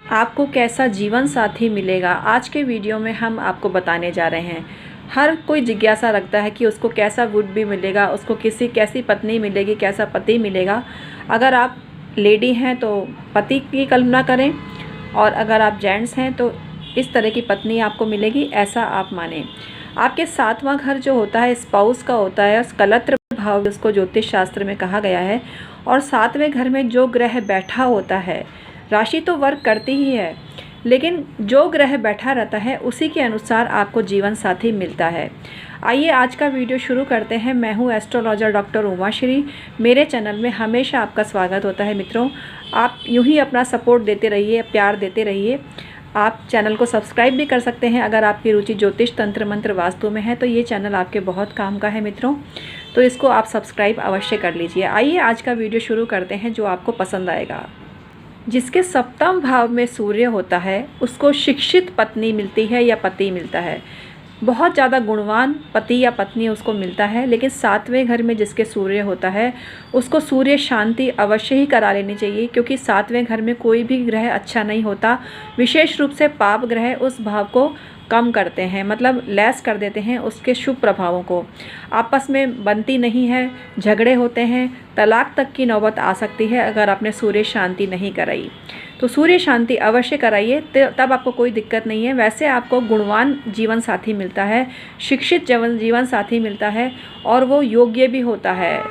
आपको कैसा जीवन साथी मिलेगा, आज के वीडियो में हम आपको बताने जा रहे हैं। हर कोई जिज्ञासा रखता है कि उसको कैसा वुड भी मिलेगा, उसको कैसी पत्नी मिलेगी, कैसा पति मिलेगा। अगर आप लेडी हैं तो पति की कल्पना करें, और अगर आप जेंट्स हैं तो इस तरह की पत्नी आपको मिलेगी, ऐसा आप मानें। आपके सातवां घर जो होता है स्पाउस का होता है, कलत्र भाव उसको ज्योतिष शास्त्र में कहा गया है। और सातवें घर में जो ग्रह बैठा होता है, राशि तो वर्क करती ही है, लेकिन जो ग्रह बैठा रहता है उसी के अनुसार आपको जीवन साथी मिलता है। आइए आज का वीडियो शुरू करते हैं। मैं हूँ एस्ट्रोलॉजर डॉक्टर उमाश्री। मेरे चैनल में हमेशा आपका स्वागत होता है मित्रों। आप यूँ ही अपना सपोर्ट देते रहिए, प्यार देते रहिए। आप चैनल को सब्सक्राइब भी कर सकते हैं। अगर आपकी रुचि ज्योतिष, तंत्र, मंत्र, वास्तु में है तो ये चैनल आपके बहुत काम का है मित्रों, तो इसको आप सब्सक्राइब अवश्य कर लीजिए। आइए आज का वीडियो शुरू करते हैं, जो आपको पसंद आएगा। जिसके सप्तम भाव में सूर्य होता है उसको शिक्षित पत्नी मिलती है या पति मिलता है। बहुत ज़्यादा गुणवान पति या पत्नी उसको मिलता है। लेकिन सातवें घर में जिसके सूर्य होता है उसको सूर्य शांति अवश्य ही करा लेनी चाहिए, क्योंकि सातवें घर में कोई भी ग्रह अच्छा नहीं होता। विशेष रूप से पाप ग्रह उस भाव को कम करते हैं, मतलब लेस कर देते हैं उसके शुभ प्रभावों को। आपस में बनती नहीं है, झगड़े होते हैं, तलाक तक की नौबत आ सकती है अगर आपने सूर्य शांति नहीं कराई। तो सूर्य शांति अवश्य कराइए, तब आपको कोई दिक्कत नहीं है। वैसे आपको गुणवान जीवन साथी मिलता है, शिक्षित जीवन साथी मिलता है, और वो योग्य भी होता है।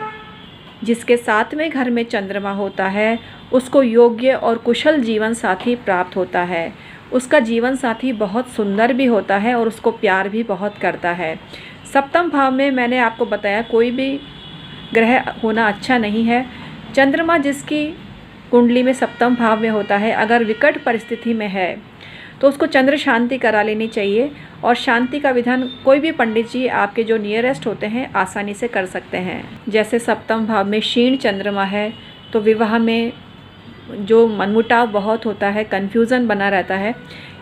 जिसके सातवें घर में चंद्रमा होता है उसको योग्य और कुशल जीवन साथी प्राप्त होता है। उसका जीवन साथी बहुत सुंदर भी होता है और उसको प्यार भी बहुत करता है। सप्तम भाव में मैंने आपको बताया कोई भी ग्रह होना अच्छा नहीं है। चंद्रमा जिसकी कुंडली में सप्तम भाव में होता है, अगर विकट परिस्थिति में है तो उसको चंद्र शांति करा लेनी चाहिए। और शांति का विधान कोई भी पंडित जी आपके जो नियरेस्ट होते हैं आसानी से कर सकते हैं। जैसे सप्तम भाव में क्षीण चंद्रमा है तो विवाह में जो मनमुटाव बहुत होता है, कन्फ्यूज़न बना रहता है,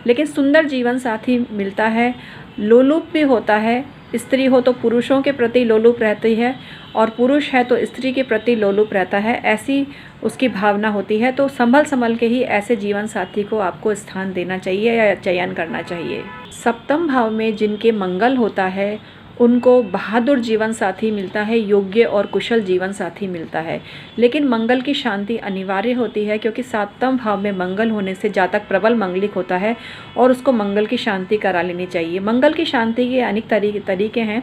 लेकिन सुंदर जीवन साथी मिलता है। लोलुप भी होता है, स्त्री हो तो पुरुषों के प्रति लोलुप रहती है, और पुरुष है तो स्त्री के प्रति लोलुप रहता है, ऐसी उसकी भावना होती है। तो संभल के ही ऐसे जीवन साथी को आपको स्थान देना चाहिए या चयन करना चाहिए। सप्तम भाव में जिनके मंगल होता है उनको बहादुर जीवन साथी मिलता है, योग्य और कुशल जीवन साथी मिलता है। लेकिन मंगल की शांति अनिवार्य होती है, क्योंकि सातवें भाव में मंगल होने से जातक प्रबल मंगलिक होता है और उसको मंगल की शांति करा लेनी चाहिए। मंगल की शांति के अनेक तरीके हैं।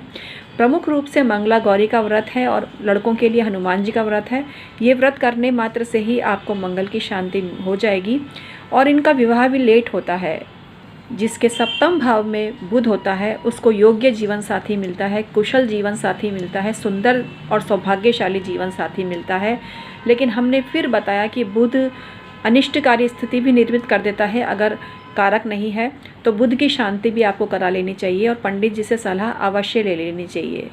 प्रमुख रूप से मंगला गौरी का व्रत है, और लड़कों के लिए हनुमान जी का व्रत है। ये व्रत करने मात्र से ही आपको मंगल की शांति हो जाएगी, और इनका विवाह भी लेट होता है। जिसके सप्तम भाव में बुध होता है उसको योग्य जीवन साथी मिलता है, कुशल जीवन साथी मिलता है, सुंदर और सौभाग्यशाली जीवन साथी मिलता है। लेकिन हमने फिर बताया कि बुध अनिष्टकारी स्थिति भी निर्मित कर देता है। अगर कारक नहीं है तो बुध की शांति भी आपको करा लेनी चाहिए, और पंडित जी से सलाह अवश्य ले लेनी चाहिए।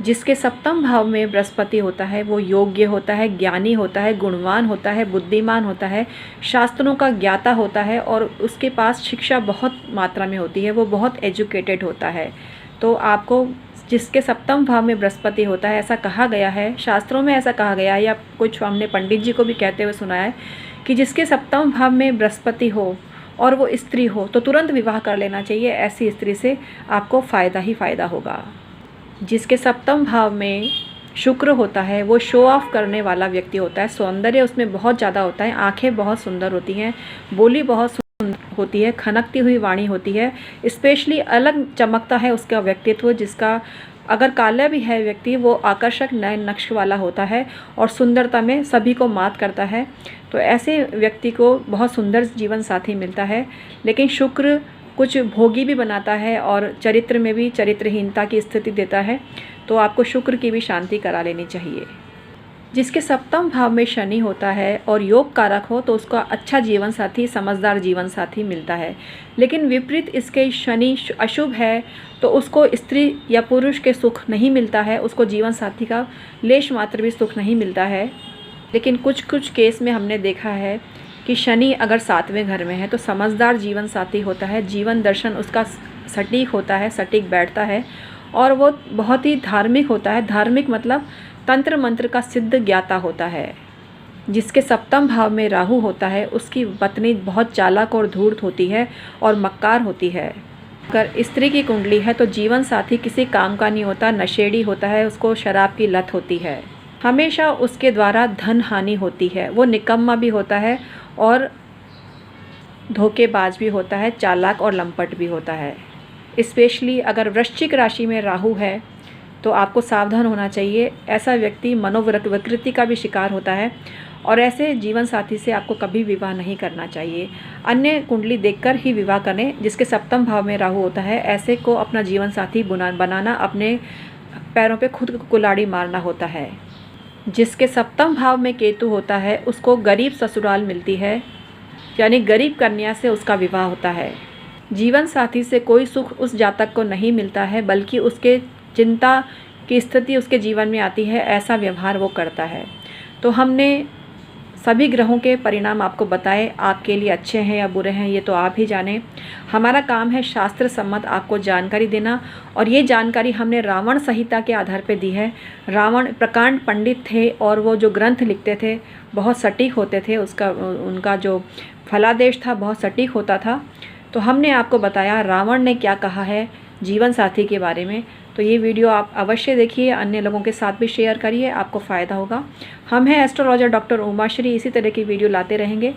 जिसके सप्तम भाव में बृहस्पति होता है वो योग्य होता है, ज्ञानी होता है, गुणवान होता है, बुद्धिमान होता है, शास्त्रों का ज्ञाता होता है, और उसके पास शिक्षा बहुत मात्रा में होती है, वो बहुत एजुकेटेड होता है। तो आपको जिसके सप्तम भाव में बृहस्पति होता है, ऐसा कहा गया है, शास्त्रों में ऐसा कहा गया है, या कुछ हमने पंडित जी को भी कहते हुए सुना है कि जिसके सप्तम भाव में बृहस्पति हो और वो स्त्री हो तो तुरंत विवाह कर लेना चाहिए। ऐसी स्त्री से आपको फ़ायदा ही फ़ायदा होगा। जिसके सप्तम भाव में शुक्र होता है वो शो ऑफ करने वाला व्यक्ति होता है, सौंदर्य उसमें बहुत ज़्यादा होता है, आंखें बहुत सुंदर होती हैं, बोली बहुत सुंदर होती है, खनकती हुई वाणी होती है, स्पेशली अलग चमकता है उसका व्यक्तित्व। जिसका अगर काला भी है व्यक्ति वो आकर्षक नयन नक्श वाला होता है और सुंदरता में सभी को मात करता है। तो ऐसे व्यक्ति को बहुत सुंदर जीवन साथी मिलता है। लेकिन शुक्र कुछ भोगी भी बनाता है और चरित्र में भी चरित्रहीनता की स्थिति देता है, तो आपको शुक्र की भी शांति करा लेनी चाहिए। जिसके सप्तम भाव में शनि होता है और योग कारक हो तो उसका अच्छा जीवन साथी, समझदार जीवन साथी मिलता है। लेकिन विपरीत इसके शनि अशुभ है तो उसको स्त्री या पुरुष के सुख नहीं मिलता है, उसको जीवन साथी का लेश मात्र भी सुख नहीं मिलता है। लेकिन कुछ केस में हमने देखा है कि शनि अगर सातवें घर में है तो समझदार जीवन साथी होता है, जीवन दर्शन उसका सटीक होता है, सटीक बैठता है, और वो बहुत ही धार्मिक होता है। धार्मिक मतलब तंत्र मंत्र का सिद्ध ज्ञाता होता है। जिसके सप्तम भाव में राहु होता है उसकी पत्नी बहुत चालाक और धूर्त होती है और मक्कार होती है। अगर स्त्री की कुंडली है तो जीवन साथी किसी काम का नहीं होता, नशेड़ी होता है, उसको शराब की लत होती है, हमेशा उसके द्वारा धन हानि होती है, वो निकम्मा भी होता है और धोखेबाज भी होता है, चालाक और लंपट भी होता है। स्पेशली अगर वृश्चिक राशि में राहु है तो आपको सावधान होना चाहिए। ऐसा व्यक्ति मनोविकृति का भी शिकार होता है और ऐसे जीवन साथी से आपको कभी विवाह नहीं करना चाहिए। अन्य कुंडली देखकर ही विवाह करें। जिसके सप्तम भाव में राहु होता है ऐसे को अपना जीवन साथी बनाना अपने पैरों पे खुद कुल्हाड़ी मारना होता है। जिसके सप्तम भाव में केतु होता है उसको गरीब ससुराल मिलती है, यानी गरीब कन्या से उसका विवाह होता है। जीवन साथी से कोई सुख उस जातक को नहीं मिलता है, बल्कि उसके चिंता की स्थिति उसके जीवन में आती है, ऐसा व्यवहार वो करता है। तो हमने सभी ग्रहों के परिणाम आपको बताए, आपके लिए अच्छे हैं या बुरे हैं ये तो आप ही जानें। हमारा काम है शास्त्र सम्मत आपको जानकारी देना, और ये जानकारी हमने रावण संहिता के आधार पर दी है। रावण प्रकांड पंडित थे और वो जो ग्रंथ लिखते थे बहुत सटीक होते थे, उनका जो फलादेश था बहुत सटीक होता था। तो हमने आपको बताया रावण ने क्या कहा है जीवन साथी के बारे में। तो ये वीडियो आप अवश्य देखिए, अन्य लोगों के साथ भी शेयर करिए, आपको फ़ायदा होगा। हम हैं एस्ट्रोलॉजर डॉक्टर उमाश्री, इसी तरह की वीडियो लाते रहेंगे।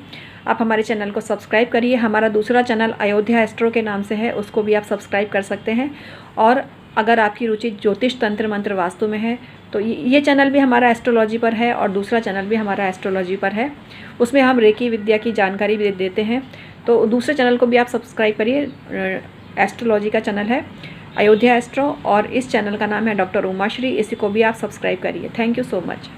आप हमारे चैनल को सब्सक्राइब करिए। हमारा दूसरा चैनल अयोध्या एस्ट्रो के नाम से है, उसको भी आप सब्सक्राइब कर सकते हैं। और अगर आपकी रुचि ज्योतिष, तंत्र, मंत्र, वास्तु में है तो ये चैनल भी हमारा एस्ट्रोलॉजी पर है और दूसरा चैनल भी हमारा एस्ट्रोलॉजी पर है। उसमें हम रेकी विद्या की जानकारी भी देते हैं। तो दूसरे चैनल को भी आप सब्सक्राइब करिए। एस्ट्रोलॉजी का चैनल है अयोध्या एस्ट्रो और इस चैनल का नाम है डॉक्टर उमाश्री, इसी को भी आप सब्सक्राइब करिए। Thank you so much.